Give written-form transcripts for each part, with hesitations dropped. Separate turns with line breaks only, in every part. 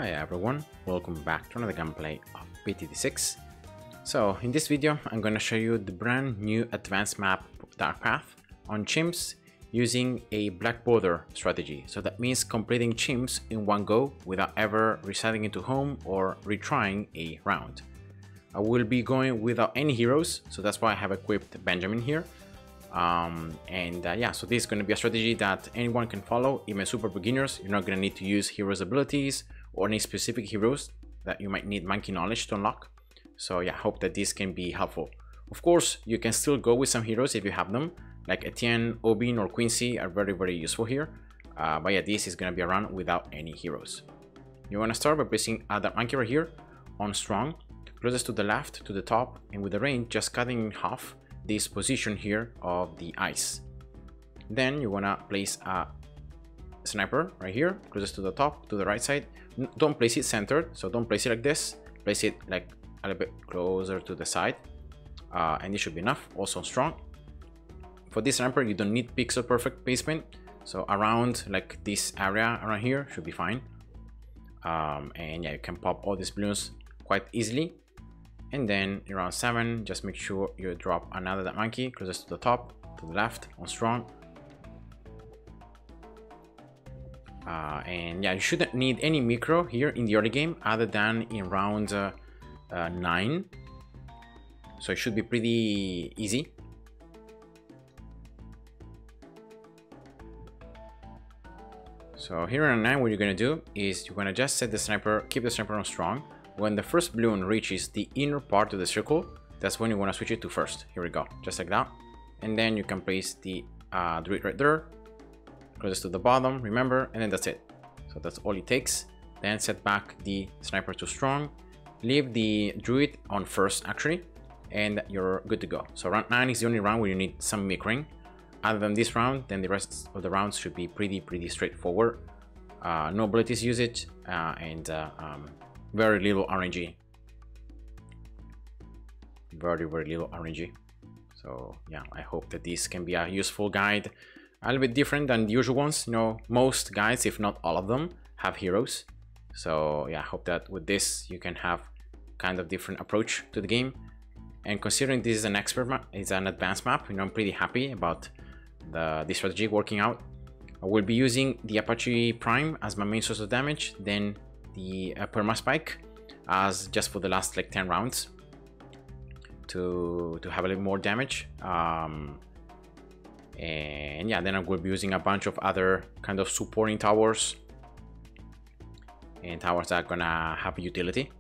Hi everyone, welcome back to another gameplay of PTD6. So in this video I'm going to show you the brand new advanced map Dark Path on Chimps using a black border strategy. So that means completing Chimps in one go without ever resetting into home or retrying a round. I will be going without any heroes, so that's why I have equipped Benjamin here. So this is going to be a strategy that anyone can follow, even super beginners. You're not going to need to use heroes' abilities or any specific heroes that you might need monkey knowledge to unlock. So yeah, hope that this can be helpful. Of course, you can still go with some heroes if you have them, like Etienne, Obin, or Quincy are very useful here. But yeah, this is going to be a run without any heroes. You want to start by placing that monkey right here on strong, closest to the left, to the top, and with the range just cutting in half this position here of the ice. Then you want to place a sniper right here, closest to the top, to the right side. Don't place it centered, so don't place it like this. Place it like a little bit closer to the side, and this should be enough. Also strong. For this sniper, you don't need pixel perfect placement, so around like this area around here should be fine. And yeah, you can pop all these balloons quite easily. And then around 7, just make sure you drop another that monkey closest to the top, to the left on strong. And yeah, you shouldn't need any micro here in the early game other than in round 9. So it should be pretty easy. So here on 9, what you're gonna do is you're gonna just set the sniper, keep the sniper on strong. When the first balloon reaches the inner part of the circle, that's when you want to switch it to first. Here we go, just like that. And then you can place the druid right there, closest to the bottom, remember, and then that's it. So that's all it takes. Then set back the sniper to strong, leave the druid on first actually, and you're good to go. So round 9 is the only round where you need some micring. Other than this round, then the rest of the rounds should be pretty straightforward. No abilities usage, and very little RNG. Very little RNG. So yeah, I hope that this can be a useful guide. A little bit different than the usual ones. You know, most guides, if not all of them, have heroes. So yeah, I hope that with this you can have kind of different approach to the game. And considering this is an expert map, it's an advanced map, you know, I'm pretty happy about this strategy working out. I will be using the Apache Prime as my main source of damage, then the Perma-Spike as just for the last like 10 rounds to have a little more damage. And yeah, then I will be using a bunch of other kind of supporting towers and towers that are gonna have utility.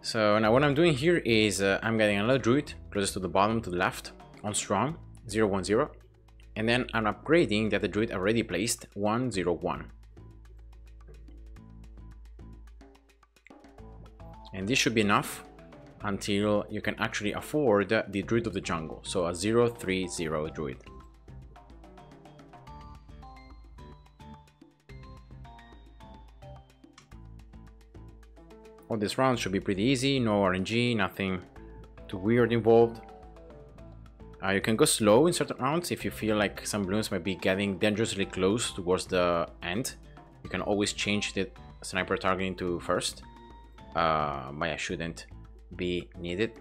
So now what I'm doing here is I'm getting another druid closest to the bottom to the left on strong 0-1-0, and then I'm upgrading the other druid already placed 1-0-1. And this should be enough until you can actually afford the druid of the jungle, so a 0-3-0 druid. All these rounds should be pretty easy, no RNG, nothing too weird involved. You can go slow in certain rounds if you feel like some balloons might be getting dangerously close towards the end. You can always change the sniper targeting to first. But yeah, shouldn't be needed.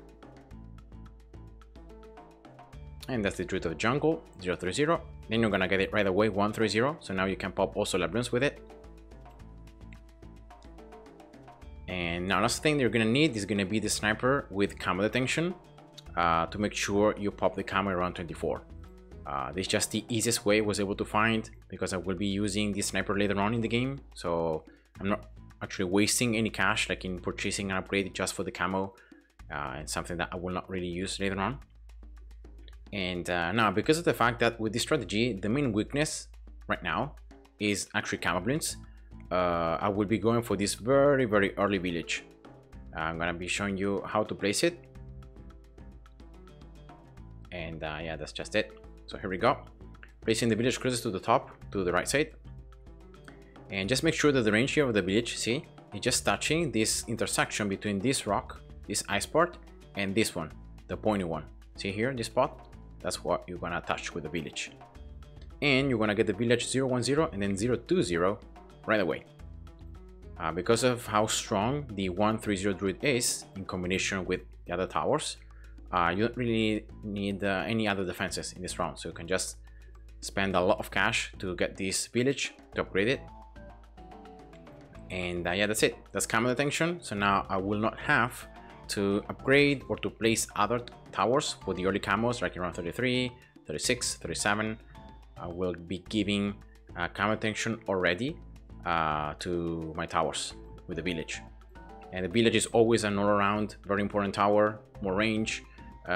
And that's the druid of the jungle 0-3-0. Then you're gonna get it right away 1-3-0. So now you can pop also labyrinths with it. And now last thing you're gonna need is gonna be the sniper with camo detection to make sure you pop the camo around 24. This is just the easiest way I was able to find because I will be using the sniper later on in the game. So I'm not actually wasting any cash like in purchasing an upgrade just for the camo, and something that I will not really use later on. And now because of the fact that with this strategy the main weakness right now is actually camo balloons, I will be going for this very early village. I'm gonna be showing you how to place it, and yeah, that's just it. So here we go, placing the village closest to the top, to the right side. And just make sure that the range here of the village, see, is just touching this intersection between this rock, this ice part, and this one, the pointy one. See here, this spot? That's what you're gonna touch with the village. And you're gonna get the village 0-1-0 and then 0-2-0 right away. Because of how strong the 130 druid is in combination with the other towers, you don't really need any other defenses in this round, so you can just spend a lot of cash to get this village to upgrade it. And yeah, that's it. That's Camel Detention. So now I will not have to upgrade or to place other towers for the early camos, like around 33, 36, 37. I will be giving Camel Detention already to my towers with the village. And the village is always an all-around very important tower, more range,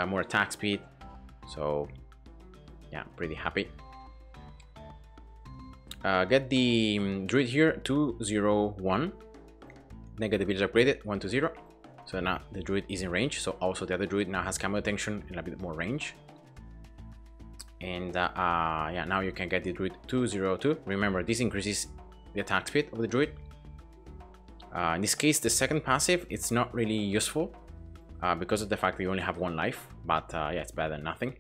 more attack speed. So yeah, pretty happy. Get the druid here 201. Then get the village upgraded 120. So now the druid is in range. So also the other druid now has Camel Detention and a bit more range. And yeah, now you can get the druid 202. Remember, this increases the attack speed of the druid. In this case, the second passive, it's not really useful because of the fact that you only have 1 life. But yeah, it's better than nothing.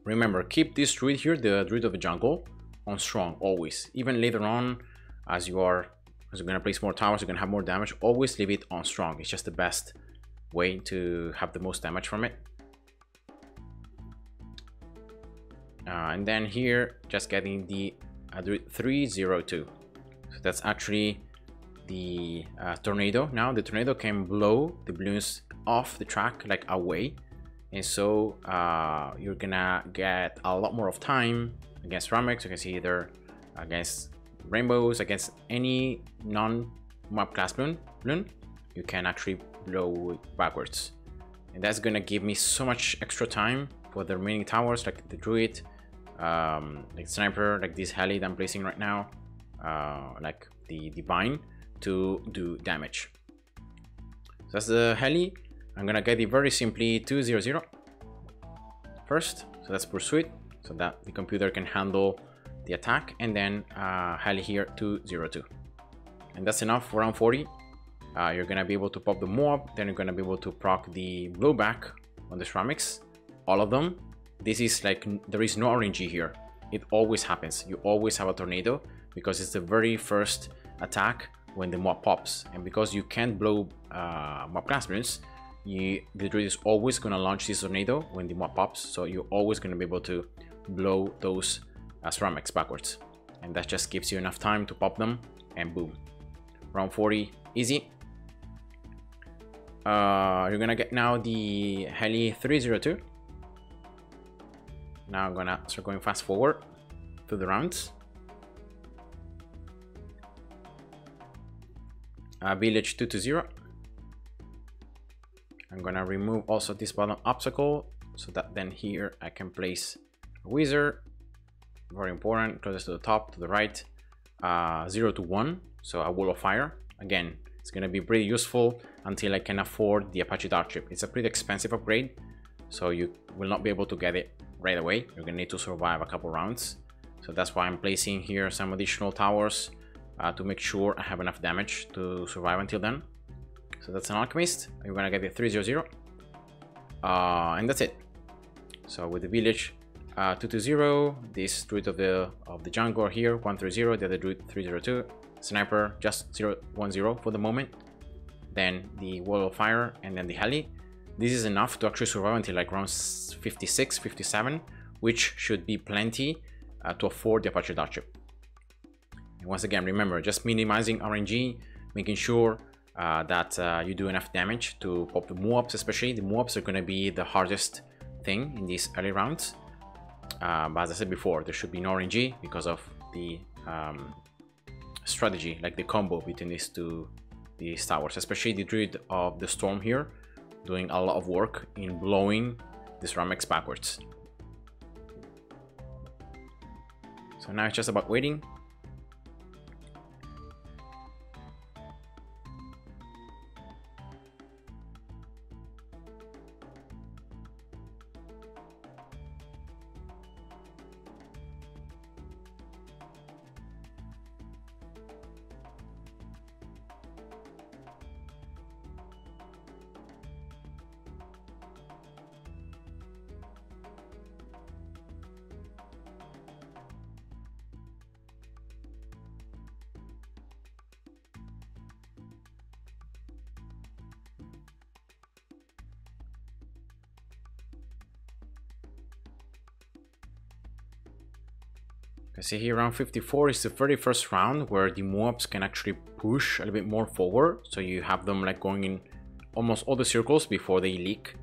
Remember, keep this druid here, the druid of the jungle, on strong always. Even later on, as you're gonna place more towers, you're gonna have more damage. Always leave it on strong. It's just the best way to have the most damage from it. And then here, just getting the druid 302. So that's actually the tornado. Now the tornado can blow the balloons off the track, like away. And so you're gonna get a lot more of time against ceramics. You can see either against rainbows, against any non-map class balloon, you can actually blow it backwards. And that's gonna give me so much extra time for the remaining towers, like the druid, like sniper, like this heli that I'm placing right now, like the divine, to do damage. So that's the heli. I'm gonna get it very simply 200 first, so that's pursuit, so that the computer can handle the attack, and then heli here 202, and that's enough for round 40. You're gonna be able to pop the mob, then you're gonna be able to proc the blowback on the ceramics, all of them. This is like, there is no RNG here. It always happens. You always have a tornado because it's the very first attack when the mob pops, and because you can't blow mob class balloons, the druid is always going to launch this tornado when the mob pops, so you're always going to be able to blow those ceramics backwards, and that just gives you enough time to pop them, and boom, round 40 easy. You're gonna get now the heli 302. Now I'm gonna start going fast forward through the rounds. Village 220. I'm gonna remove also this bottom obstacle, so that then here I can place a wizard, very important, closest to the top, to the right. 0 to 1, so a wall of fire. Again, it's gonna be pretty useful until I can afford the Apache Dark Ship. It's a pretty expensive upgrade, so you will not be able to get it right away. You're gonna need to survive a couple rounds, so that's why I'm placing here some additional towers to make sure I have enough damage to survive until then. So that's an alchemist. You're gonna get the 300, and that's it. So with the village 220, this druid of the jungle here 130, the other druid 302, sniper just 010 for the moment, then the wall of fire, and then the heli. This is enough to actually survive until like round 56, 57, which should be plenty to afford the Apache Dark Ship. And once again, remember, just minimizing RNG, making sure that you do enough damage to pop the Moabs. Especially the Moabs are going to be the hardest thing in these early rounds, but as I said before, there should be no RNG because of the strategy, like the combo between these towers, especially the druid of the storm here doing a lot of work in blowing the ceramics backwards. So now it's just about waiting. can see here around 54 is the very first round where the mobs can actually push a little bit more forward. So you have them like going in almost all the circles before they leak.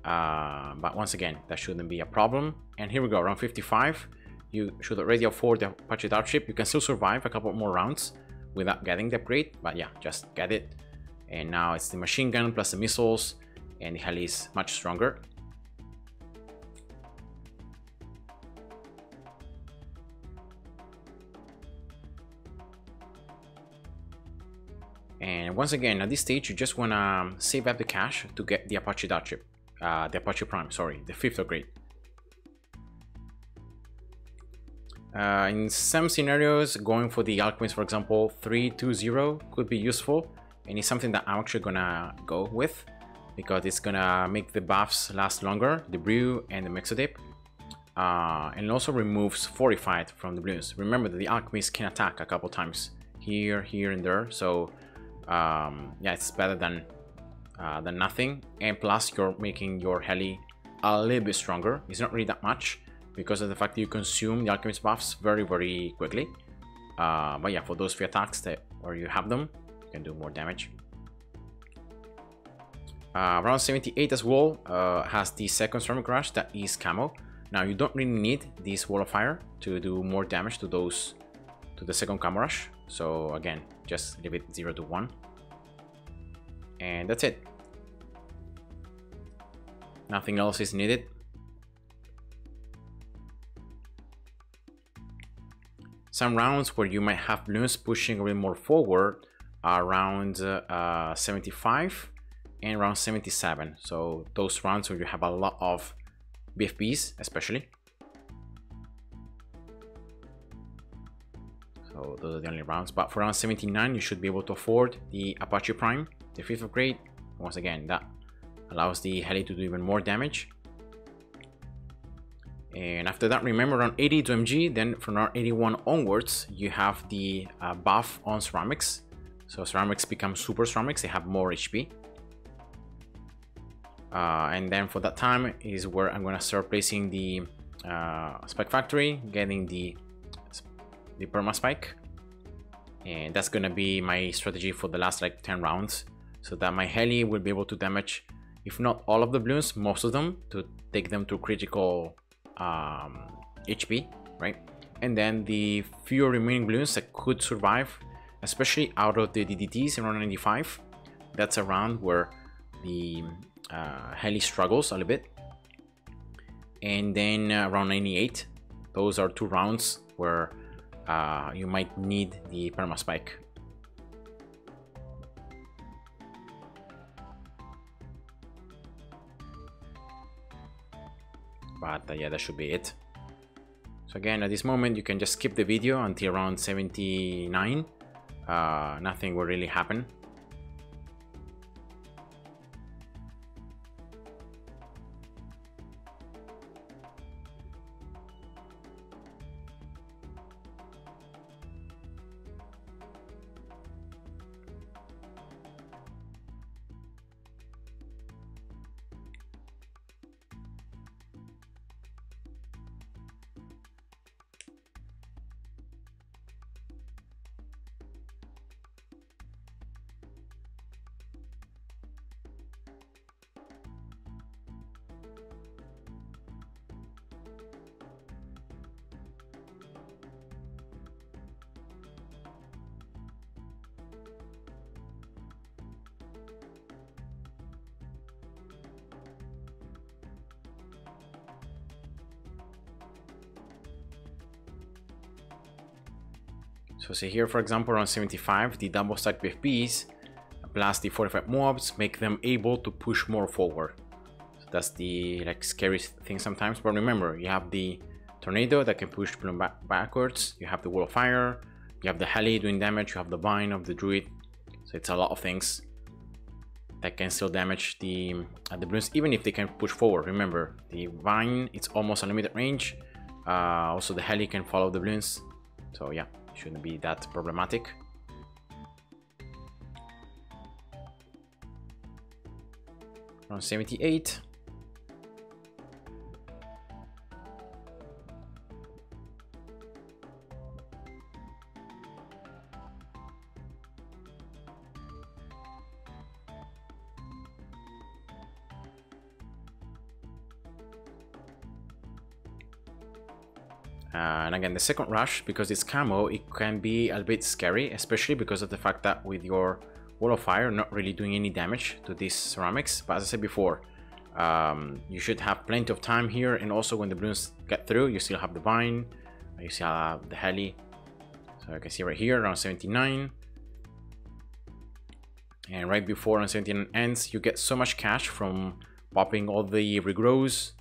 But once again, that shouldn't be a problem. And here we go, around 55. You should already afford the Apache Darkship. You can still survive a couple more rounds without getting the upgrade. But yeah, just get it. And now it's the machine gun plus the missiles. And the heli is much stronger. And once again, at this stage, you just want to save up the cash to get the Apache Darkship. The Apache Prime, sorry, the 5th upgrade. In some scenarios, going for the Alchemist, for example, 320 could be useful. And it's something that I'm actually gonna go with, because it's gonna make the buffs last longer, the Brew and the Mexodip. And it also removes Fortified from the balloons. Remember that the Alchemist can attack a couple times, here, and there. So yeah, it's better than nothing. And plus, you're making your heli a little bit stronger. It's not really that much because of the fact that you consume the Alchemist buffs very, very quickly. But yeah, for those few attacks that where you have them, you can do more damage. Round 78 as well has the second Ceramic Rush that is camo. Now you don't really need this Wall of Fire to do more damage to those, to the second camo rush. So again, just leave it 0 to 1. And that's it. Nothing else is needed. Some rounds where you might have balloons pushing a bit more forward are around 75 and around 77. So those rounds where you have a lot of BFBs especially. So those are the only rounds. But for round 79, you should be able to afford the Apache Prime, the 5th upgrade. Once again, that allows the heli to do even more damage. And after that, remember around 80 to MG, then from around 81 onwards, you have the buff on ceramics. So ceramics become super ceramics, they have more HP. And then for that time is where I'm gonna start placing the Spike Factory, getting the Perma-Spike. And that's gonna be my strategy for the last like 10 rounds. So that my heli will be able to damage, if not all of the balloons, most of them, to take them to critical HP, right? And then the few remaining balloons that could survive, especially out of the DDTs around 95, that's a round where the heli struggles a little bit. And then around 98, those are 2 rounds where you might need the Perma-Spike. But yeah, that should be it. So again, at this moment, you can just skip the video until around 79. Nothing will really happen. So see here, for example, around 75, the double stack BFBs plus the 45 mobs make them able to push more forward. So that's the like scary thing sometimes. But remember, you have the tornado that can push Bloond backwards. You have the wall of fire. You have the heli doing damage. You have the vine of the druid. So it's a lot of things that can still damage the balloons, even if they can push forward. Remember, the vine, it's almost unlimited range. Also, the heli can follow the balloons. So yeah, shouldn't be that problematic. Around 78. And again, the second rush, because it's camo, it can be a bit scary, especially because of the fact that with your wall of fire not really doing any damage to these ceramics. But as I said before, you should have plenty of time here, and also when the balloons get through, you still have the vine, you still have the heli. So you can see right here around 79, and right before on 79 ends, you get so much cash from popping all the regrows,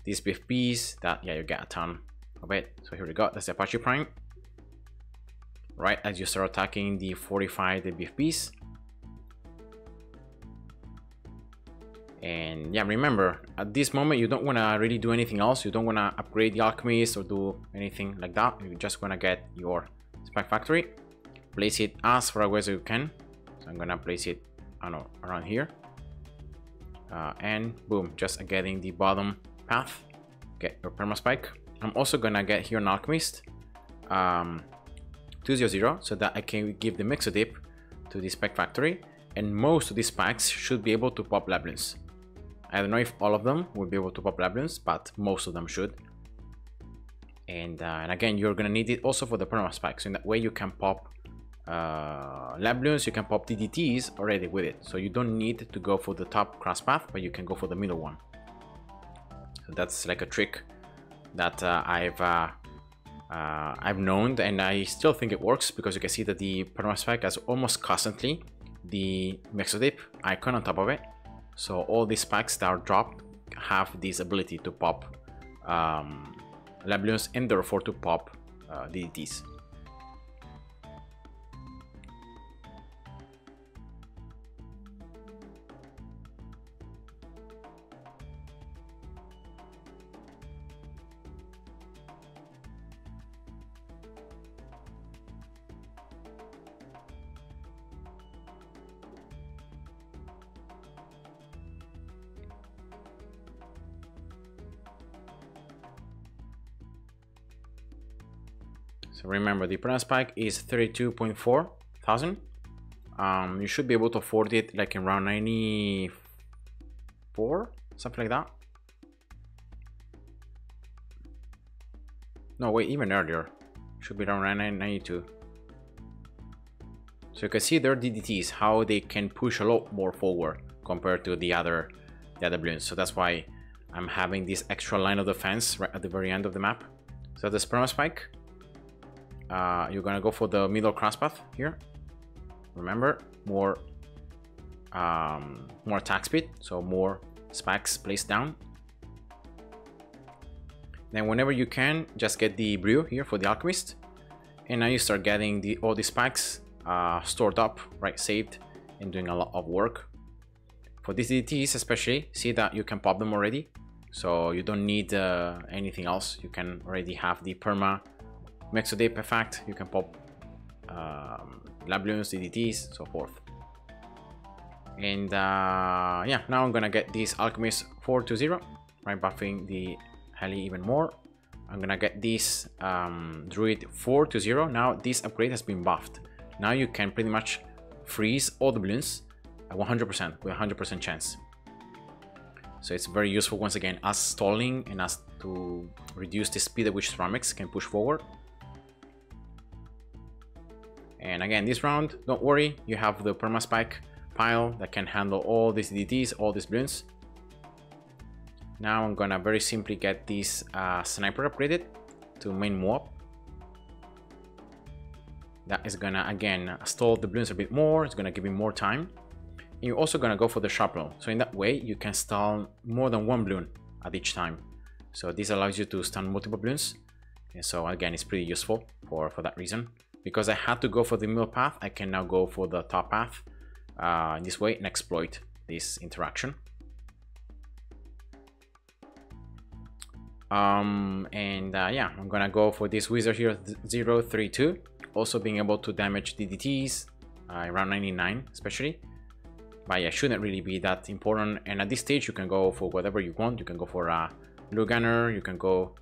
these BFBs, that yeah, you get a ton of it. So here we go, that's the Apache Prime. Right as you start attacking the 45 BFBs. And yeah, remember, at this moment you don't want to really do anything else. You don't want to upgrade the alchemist or do anything like that. You just want to get your spike factory, place it as far away as you can. So I'm gonna place it, I don't know, around here, and boom, just getting the bottom path, get your Perma-Spike. I'm also gonna get here an alchemist 200, so that I can give the Mixodip to the spike factory, and most of these spikes should be able to pop labyrinths. I don't know if all of them will be able to pop labyrinths, but most of them should. And again, you're gonna need it also for the Perma-Spike, so in that way you can pop labyrinths, you can pop DDTs already with it, so you don't need to go for the top cross path, but you can go for the middle one. So that's like a trick that I've known, and I still think it works, because you can see that the Perma-Spike has almost constantly the Mixodip icon on top of it. So all these spikes that are dropped have this ability to pop labyrinths, and therefore to pop DDTs. So remember, the Perma-Spike is 32.4 thousand. You should be able to afford it like in around 94, something like that. No, wait, even earlier. Should be around 92. So you can see their DDTs, how they can push a lot more forward compared to the other balloons. So that's why I'm having this extra line of defense right at the very end of the map. So this Perma-Spike, you're gonna go for the middle cross path here. Remember, more attack speed, so more spikes placed down. Then whenever you can, just get the brew here for the alchemist, and now you start getting all the spikes stored up, right, saved, and doing a lot of work. For these DDTs especially, see that you can pop them already, so you don't need anything else. You can already have the perma Mixodip effect, you can pop labyrinths, DDTs, so forth. And yeah, now I'm gonna get this alchemist 420, right, buffing the heli even more. I'm gonna get this druid 420. Now this upgrade has been buffed. Now you can pretty much freeze all the balloons at 100% with 100% chance. So it's very useful once again as stalling and as to reduce the speed at which ceramics can push forward. And again, this round, don't worry, you have the Perma-Spike pile that can handle all these DDTs, all these balloons. Now I'm gonna very simply get this sniper upgraded to main Moab. That is gonna again stall the balloons a bit more, it's gonna give me more time. And you're also gonna go for the shrapnel, so in that way you can stall more than one balloon at each time. So this allows you to stun multiple balloons, and so again it's pretty useful for that reason. Because I had to go for the middle path, I can now go for the top path in this way and exploit this interaction. Yeah, I'm gonna go for this wizard here, 032, also being able to damage DDTs around 99 especially. But yeah, shouldn't really be that important, and at this stage you can go for whatever you want. You can go for a blue gunner, you can go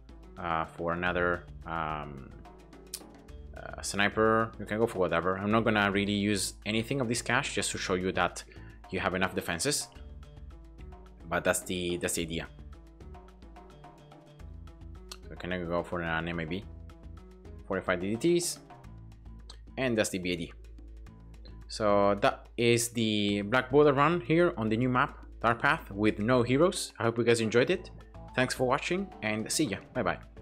for another sniper, you can go for whatever. I'm not gonna really use anything of this cash, just to show you that you have enough defenses, but that's the idea. So can I go for an MAB? 45 DDTs, and that's the BAD. So that is the Black Border run here on the new map, Dark Path, with no heroes. I hope you guys enjoyed it. Thanks for watching and see ya. Bye bye.